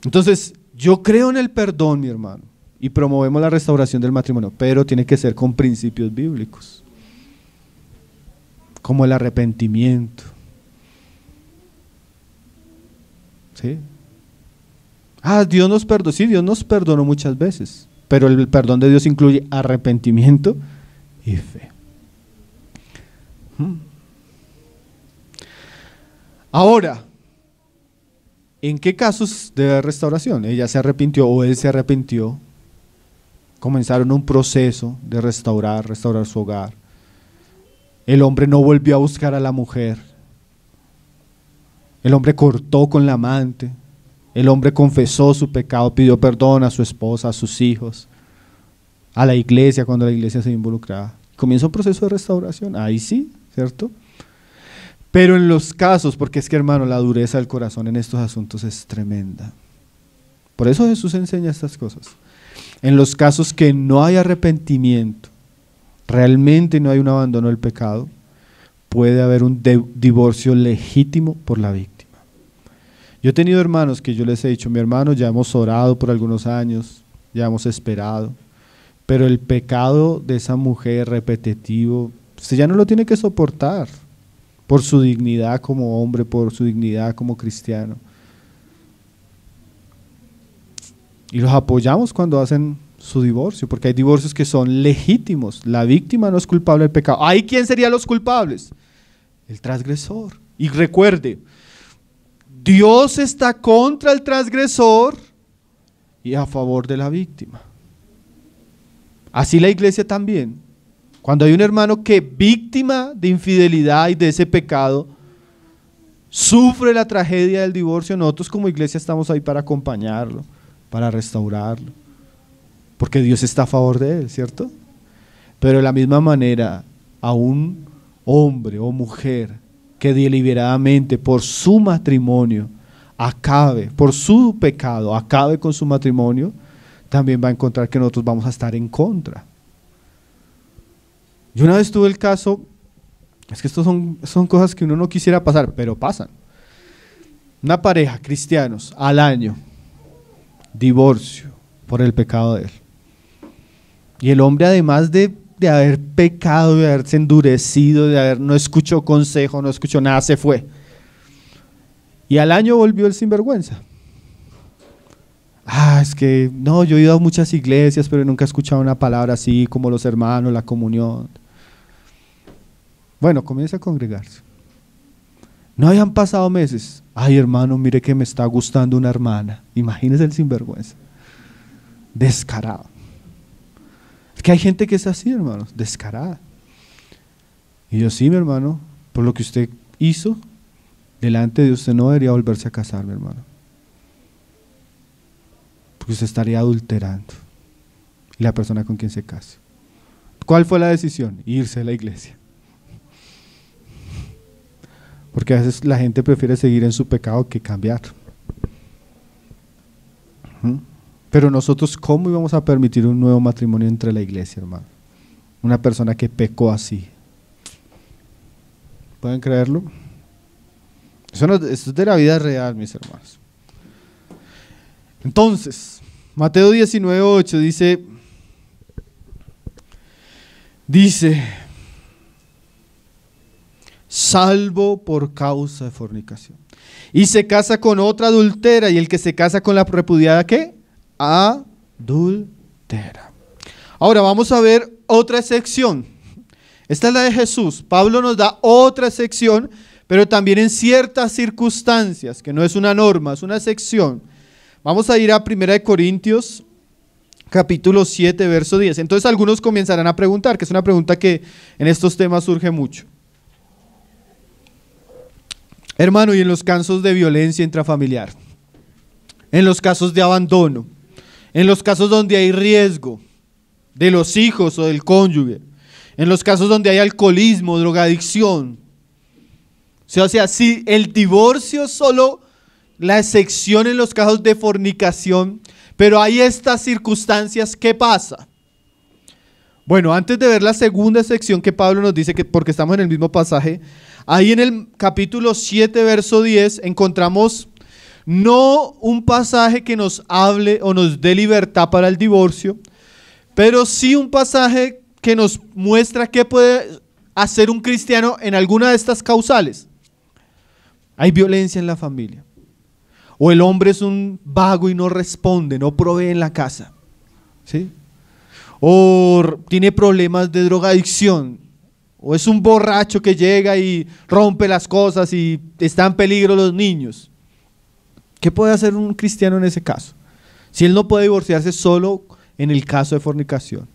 Entonces, yo creo en el perdón, mi hermano, y promovemos la restauración del matrimonio, pero tiene que ser con principios bíblicos, como el arrepentimiento. ¿Sí? Dios nos perdonó. Sí, Dios nos perdonó muchas veces, pero el perdón de Dios incluye arrepentimiento y fe. Ahora, ¿en qué casos de haber restauración? Ella se arrepintió o él se arrepintió. Comenzaron un proceso de restaurar su hogar. El hombre no volvió a buscar a la mujer. El hombre cortó con la amante. El hombre confesó su pecado, pidió perdón a su esposa, a sus hijos, a la iglesia cuando la iglesia se involucraba. Comienza un proceso de restauración, ahí sí, ¿cierto? Pero en los casos, porque es que hermano, la dureza del corazón en estos asuntos es tremenda. Por eso Jesús enseña estas cosas. En los casos que no hay arrepentimiento, realmente no hay un abandono del pecado, puede haber un divorcio legítimo por la víctima. Yo he tenido hermanos que yo les he dicho, mi hermano, ya hemos orado por algunos años, ya hemos esperado, pero el pecado de esa mujer repetitivo, usted ya no lo tiene que soportar por su dignidad como hombre, por su dignidad como cristiano. Y los apoyamos cuando hacen su divorcio, porque hay divorcios que son legítimos. La víctima no es culpable del pecado. ¿Ahí quién serían los culpables? El transgresor. Y recuerde, Dios está contra el transgresor y a favor de la víctima. Así la iglesia también. Cuando hay un hermano que víctima de infidelidad y de ese pecado sufre la tragedia del divorcio, nosotros como iglesia estamos ahí para acompañarlo, para restaurarlo, porque Dios está a favor de él, ¿cierto? Pero de la misma manera, a un hombre o mujer que deliberadamente por su matrimonio acabe, por su pecado, acabe con su matrimonio, también va a encontrar que nosotros vamos a estar en contra. Yo una vez tuve el caso, es que estos son cosas que uno no quisiera pasar, pero pasan. Una pareja, cristianos, al año, divorcio por el pecado de él. Y el hombre, además de haber pecado, de haberse endurecido, no escuchó consejo, no escuchó nada, se fue. Y al año volvió el sinvergüenza. Es que no, yo he ido a muchas iglesias, pero nunca he escuchado una palabra así como los hermanos, la comunión. Bueno, comienza a congregarse. No habían pasado meses. Hermano, mire que me está gustando una hermana. Imagínese el sinvergüenza. Descarado. Es que hay gente que es así, hermanos, descarada. Y yo, sí, mi hermano, por lo que usted hizo, delante de usted no debería volverse a casar, mi hermano. Porque usted estaría adulterando. Y la persona con quien se case. ¿Cuál fue la decisión? Irse a la iglesia. Porque a veces la gente prefiere seguir en su pecado que cambiar. Pero nosotros, ¿cómo íbamos a permitir un nuevo matrimonio entre la iglesia, hermano? Una persona que pecó así. ¿Pueden creerlo? Esto es de la vida real, mis hermanos. Entonces, Mateo 19:8 dice, salvo por causa de fornicación. Y se casa con otra adúltera, y el que se casa con la repudiada, ¿qué? Adúltera. Ahora vamos a ver otra excepción. Esta es la de Jesús. Pablo nos da otra sección, pero también en ciertas circunstancias, que no es una norma, es una sección. Vamos a ir a 1 Corintios, capítulo 7, verso 10. Entonces algunos comenzarán a preguntar, que es una pregunta que en estos temas surge mucho. Hermano, y en los casos de violencia intrafamiliar, en los casos de abandono, en los casos donde hay riesgo de los hijos o del cónyuge, en los casos donde hay alcoholismo, drogadicción, o sea, si el divorcio es solo la excepción en los casos de fornicación, pero hay estas circunstancias, ¿qué pasa? Bueno, antes de ver la segunda sección que Pablo nos dice, que porque estamos en el mismo pasaje, ahí en el capítulo 7, verso 10, encontramos no un pasaje que nos hable o nos dé libertad para el divorcio, pero sí un pasaje que nos muestra qué puede hacer un cristiano en alguna de estas causales. Hay violencia en la familia, o el hombre es un vago y no responde, no provee en la casa, ¿sí? O tiene problemas de drogadicción, o es un borracho que llega y rompe las cosas y está en peligro los niños. ¿Qué puede hacer un cristiano en ese caso? Si él no puede divorciarse solo en el caso de fornicación.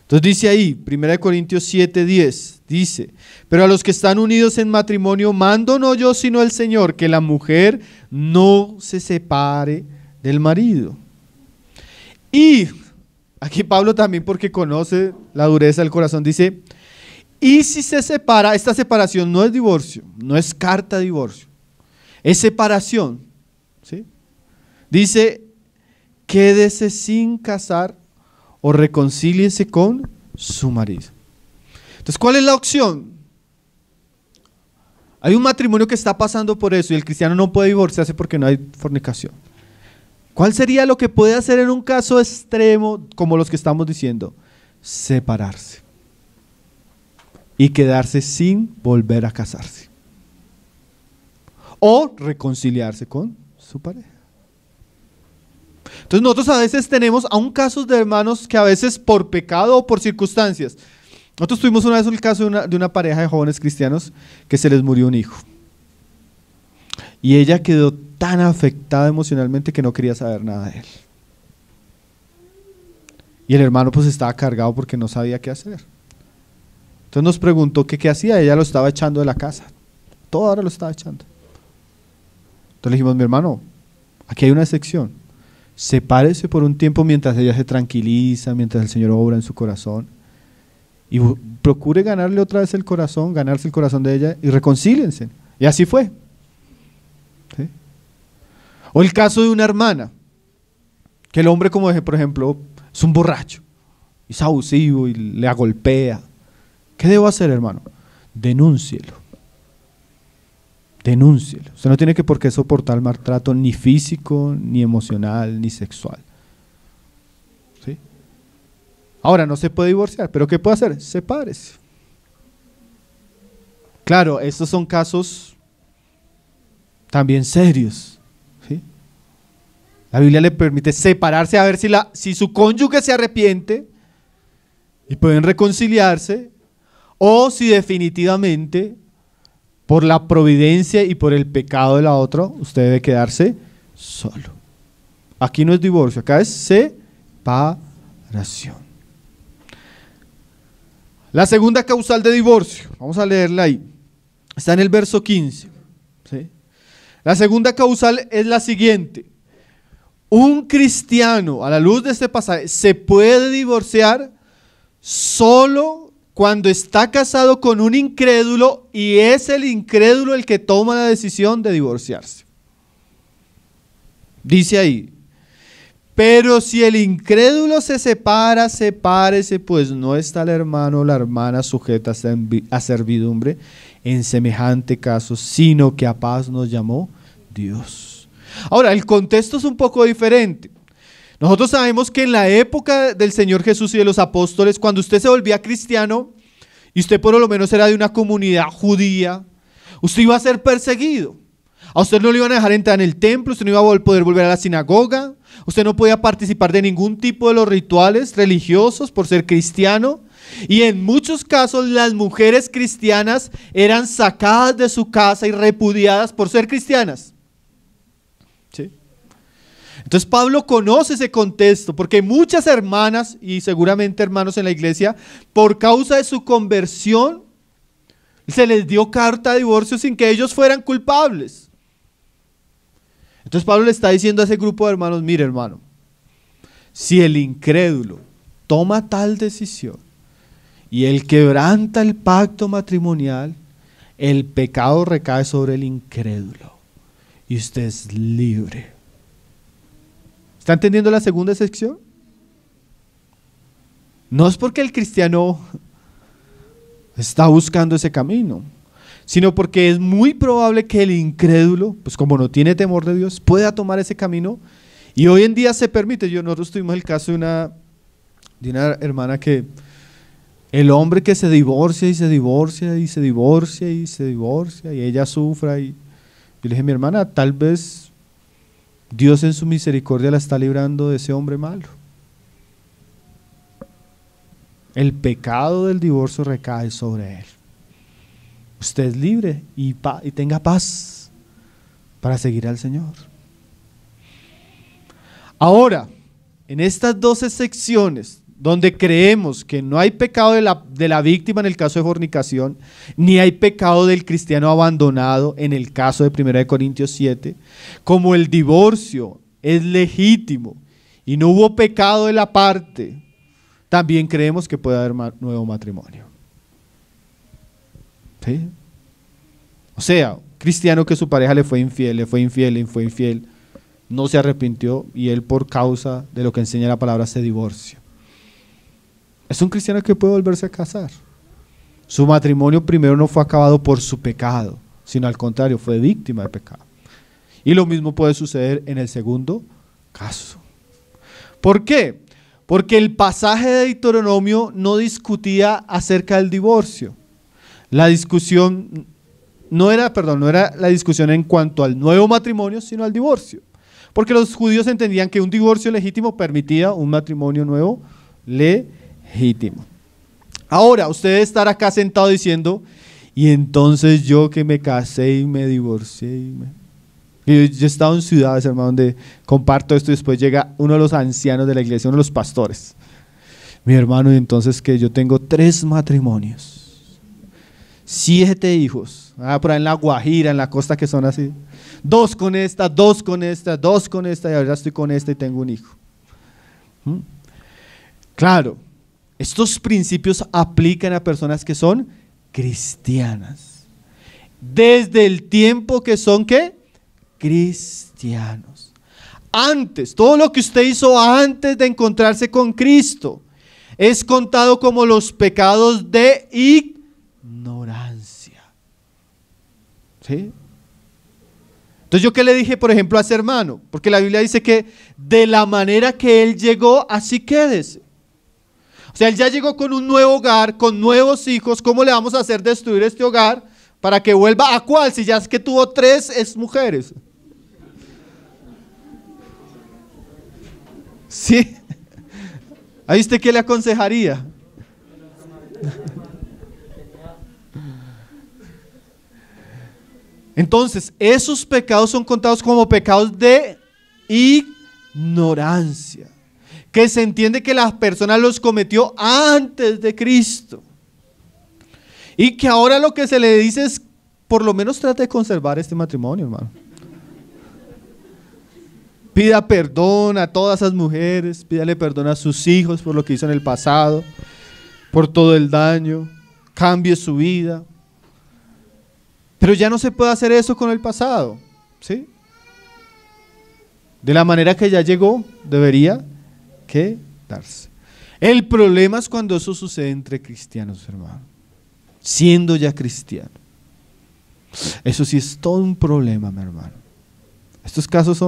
Entonces dice ahí, 1 Corintios 7, 10, dice: pero a los que están unidos en matrimonio mando no yo sino el Señor, que la mujer no se separe del marido. Y aquí Pablo también, porque conoce la dureza del corazón, dice: y si se separa, esta separación no es divorcio, no es carta de divorcio, es separación, ¿sí? Dice: quédese sin casar o reconcíliese con su marido. Entonces, ¿cuál es la opción? Hay un matrimonio que está pasando por eso y el cristiano no puede divorciarse porque no hay fornicación. ¿Cuál sería lo que puede hacer en un caso extremo como los que estamos diciendo? Separarse y quedarse sin volver a casarse, o reconciliarse con su pareja. Entonces nosotros a veces tenemos aún casos de hermanos que a veces por pecado o por circunstancias. Nosotros tuvimos una vez el caso de una pareja de jóvenes cristianos que se les murió un hijo. Y ella quedó tan afectada emocionalmente que no quería saber nada de él. Y el hermano pues estaba cargado porque no sabía qué hacer. Entonces nos preguntó que qué hacía. Ella lo estaba echando de la casa. Toda hora lo estaba echando. Entonces le dijimos: mi hermano, aquí hay una excepción. Sepárese por un tiempo mientras ella se tranquiliza, mientras el Señor obra en su corazón, y procure ganarle otra vez el corazón, ganarse el corazón de ella, y reconcíliense. Y así fue, ¿sí? O el caso de una hermana, que el hombre, como por ejemplo, es un borracho, es abusivo y le golpea. ¿Qué debo hacer, hermano? Denúncielo. Denúncielo. Usted no tiene que por qué soportar maltrato ni físico, ni emocional, ni sexual. ¿Sí? Ahora, no se puede divorciar, pero ¿qué puede hacer? Sepárese. Claro, estos son casos también serios, ¿sí? La Biblia le permite separarse, a ver si su cónyuge se arrepiente y pueden reconciliarse, o si definitivamente por la providencia y por el pecado de la otra, usted debe quedarse solo. Aquí no es divorcio, acá es separación. La segunda causal de divorcio, vamos a leerla ahí, está en el verso 15. ¿Sí? La segunda causal es la siguiente: un cristiano, a la luz de este pasaje, se puede divorciar solo cuando está casado con un incrédulo y es el incrédulo el que toma la decisión de divorciarse. Dice ahí: pero si el incrédulo se separa, sepárese, pues no está el hermano o la hermana sujeta a servidumbre en semejante caso, sino que a paz nos llamó Dios. Ahora, el contexto es un poco diferente. Nosotros sabemos que en la época del Señor Jesús y de los apóstoles, cuando usted se volvía cristiano y usted por lo menos era de una comunidad judía, usted iba a ser perseguido. A usted no le iban a dejar entrar en el templo, usted no iba a poder volver a la sinagoga, usted no podía participar de ningún tipo de los rituales religiosos por ser cristiano. Y en muchos casos las mujeres cristianas eran sacadas de su casa y repudiadas por ser cristianas. ¿Sí? Entonces Pablo conoce ese contexto porque muchas hermanas y seguramente hermanos en la iglesia, por causa de su conversión, se les dio carta de divorcio sin que ellos fueran culpables. Entonces Pablo le está diciendo a ese grupo de hermanos, mire hermano, si el incrédulo toma tal decisión y él quebranta el pacto matrimonial, el pecado recae sobre el incrédulo y usted es libre. ¿Está entendiendo la segunda sección? No es porque el cristiano está buscando ese camino, sino porque es muy probable que el incrédulo, pues como no tiene temor de Dios, pueda tomar ese camino y hoy en día se permite. Nosotros tuvimos el caso de una hermana que el hombre que se divorcia y se divorcia y se divorcia y se divorcia y ella sufra y yo le dije, mi hermana, tal vez Dios en su misericordia la está librando de ese hombre malo. El pecado del divorcio recae sobre él. Usted es libre y tenga paz para seguir al Señor. Ahora, en estas 12 secciones donde creemos que no hay pecado de la víctima en el caso de fornicación, ni hay pecado del cristiano abandonado en el caso de 1 Corintios 7, como el divorcio es legítimo y no hubo pecado de la parte, también creemos que puede haber nuevo matrimonio. ¿Sí? O sea, cristiano que su pareja le fue infiel, no se arrepintió y él por causa de lo que enseña la palabra se divorcia. Es un cristiano que puede volverse a casar. Su matrimonio primero no fue acabado por su pecado, sino al contrario, fue víctima de pecado. Y lo mismo puede suceder en el segundo caso. ¿Por qué? Porque el pasaje de Deuteronomio no discutía acerca del divorcio. La discusión no era la discusión en cuanto al nuevo matrimonio, sino al divorcio. Porque los judíos entendían que un divorcio legítimo permitía un matrimonio nuevo legítimo. Ahora, usted debe estar acá sentado diciendo, y entonces yo que me casé y me divorcié. Yo he estado en ciudades, hermano, donde comparto esto y después llega uno de los ancianos de la iglesia, uno de los pastores. Mi hermano, y entonces que yo tengo 3 matrimonios, 7 hijos, por ahí en la Guajira, en la costa que son así, 2 con esta, 2 con esta, 2 con esta, y ahora estoy con esta y tengo un hijo. Claro, estos principios aplican a personas que son cristianas, desde el tiempo que son, ¿qué? Cristianos. Antes, todo lo que usted hizo antes de encontrarse con Cristo es contado como los pecados de ignorancia. ¿Sí? Entonces, ¿yo qué le dije, por ejemplo, a ese hermano? Porque la Biblia dice que de la manera que él llegó, así quédese. O sea, él ya llegó con un nuevo hogar, con nuevos hijos. ¿Cómo le vamos a hacer destruir este hogar para que vuelva a cuál? Si ya es que tuvo 3 mujeres. ¿Sí? ¿Ahí usted qué le aconsejaría? Entonces, esos pecados son contados como pecados de ignorancia, que se entiende que la persona los cometió antes de Cristo y que ahora lo que se le dice es, por lo menos trate de conservar este matrimonio, hermano. Pida perdón a todas esas mujeres, pídale perdón a sus hijos por lo que hizo en el pasado, por todo el daño, cambie su vida. Pero ya no se puede hacer eso con el pasado, ¿sí? De la manera que ya llegó, debería quedarse. El problema es cuando eso sucede entre cristianos, hermano, siendo ya cristiano. Eso sí es todo un problema, mi hermano. Estos casos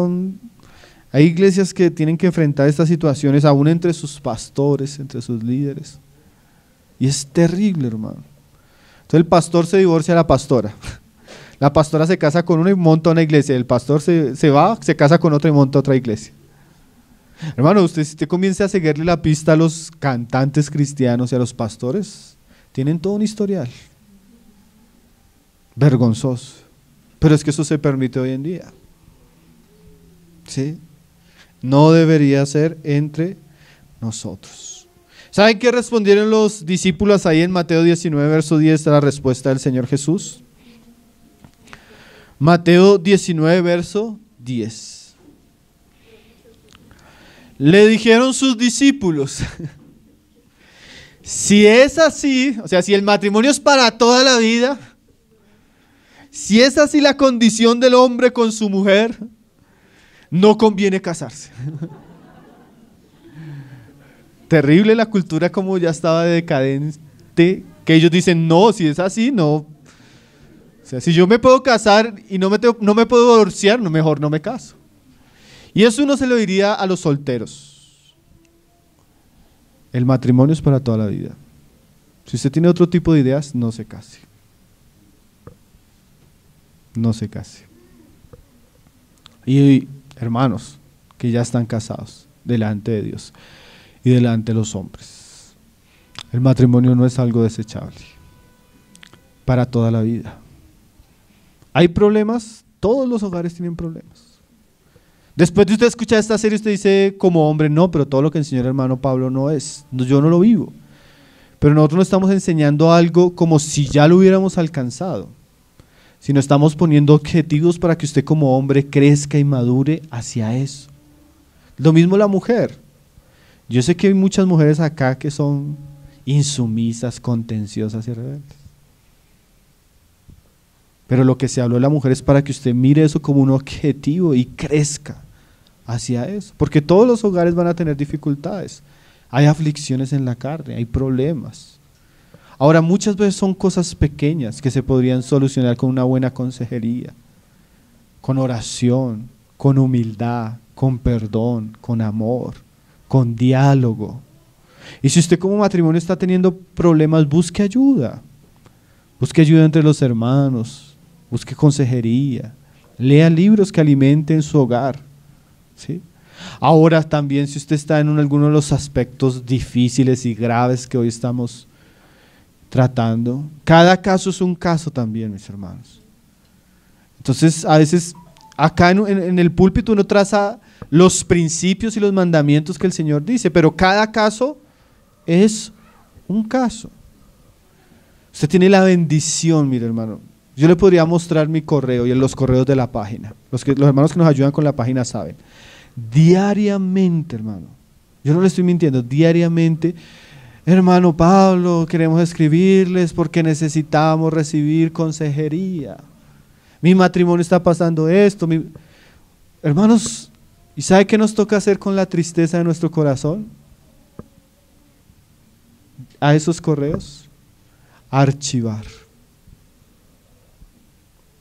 hay iglesias que tienen que enfrentar estas situaciones aún entre sus pastores, entre sus líderes. Y es terrible, hermano. Entonces el pastor se divorcia de la pastora. La pastora se casa con uno y monta una iglesia. El pastor se va, se casa con otra y monta otra iglesia. Hermano, si usted comienza a seguirle la pista a los cantantes cristianos y a los pastores, tienen todo un historial vergonzoso. Pero es que eso se permite hoy en día. ¿Sí? No debería ser entre nosotros. ¿Saben qué respondieron los discípulos ahí en Mateo 19, verso 10, a la respuesta del Señor Jesús? Mateo 19, verso 10. Le dijeron sus discípulos, si es así, o sea, si el matrimonio es para toda la vida, si es así la condición del hombre con su mujer, no conviene casarse. Terrible la cultura como ya estaba decadente, que ellos dicen, no, si es así, no. O sea, si yo me puedo casar y no me puedo divorciar, no, mejor no me caso. Y eso uno se lo diría a los solteros. El matrimonio es para toda la vida. Si usted tiene otro tipo de ideas, no se case. No se case. Y hermanos que ya están casados delante de Dios y delante de los hombres, el matrimonio no es algo desechable para toda la vida. ¿Hay problemas? Todos los hogares tienen problemas. Después de usted escuchar esta serie, usted dice como hombre, no, pero todo lo que enseñó el hermano Pablo no es, yo no lo vivo. Pero nosotros no estamos enseñando algo como si ya lo hubiéramos alcanzado, sino estamos poniendo objetivos para que usted como hombre crezca y madure hacia eso. Lo mismo la mujer. Yo sé que hay muchas mujeres acá que son insumisas, contenciosas y rebeldes. Pero lo que se habló de la mujer es para que usted mire eso como un objetivo y crezca hacia eso. Porque todos los hogares van a tener dificultades. Hay aflicciones en la carne, hay problemas. Ahora, muchas veces son cosas pequeñas que se podrían solucionar con una buena consejería, con oración, con humildad, con perdón, con amor, con diálogo. Y si usted como matrimonio está teniendo problemas, busque ayuda. Busque ayuda entre los hermanos, busque consejería, lea libros que alimenten su hogar, ¿sí? Ahora también, si usted está en alguno de los aspectos difíciles y graves que hoy estamos tratando, cada caso es un caso también, mis hermanos. Entonces, a veces, acá en el púlpito uno traza los principios y los mandamientos que el Señor dice, pero cada caso es un caso. Usted tiene la bendición, mire hermano. Yo le podría mostrar mi correo y los correos de la página. Los hermanos que nos ayudan con la página saben. Diariamente, hermano. Yo no le estoy mintiendo. Diariamente, hermano Pablo, queremos escribirles porque necesitamos recibir consejería. Mi matrimonio está pasando esto. Hermanos, ¿y sabe qué nos toca hacer con la tristeza de nuestro corazón? A esos correos. Archivar,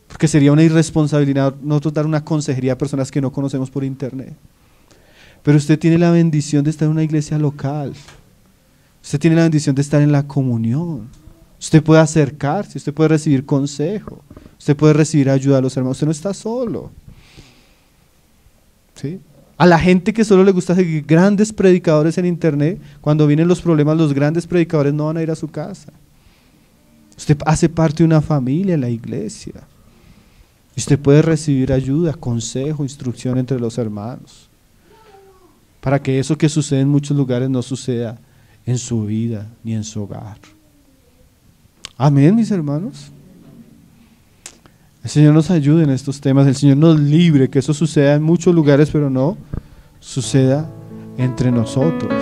porque sería una irresponsabilidad nosotros dar una consejería a personas que no conocemos por internet. Pero usted tiene la bendición de estar en una iglesia local, usted tiene la bendición de estar en la comunión, usted puede acercarse, usted puede recibir consejo, usted puede recibir ayuda a los hermanos, usted no está solo, ¿sí? A la gente que solo le gusta seguir grandes predicadores en internet, cuando vienen los problemas, los grandes predicadores no van a ir a su casa. Usted hace parte de una familia en la iglesia. Usted puede recibir ayuda, consejo, instrucción entre los hermanos, para que eso que sucede en muchos lugares no suceda en su vida ni en su hogar. Amén, mis hermanos. El Señor nos ayude en estos temas, el Señor nos libre que eso suceda en muchos lugares, pero no suceda entre nosotros.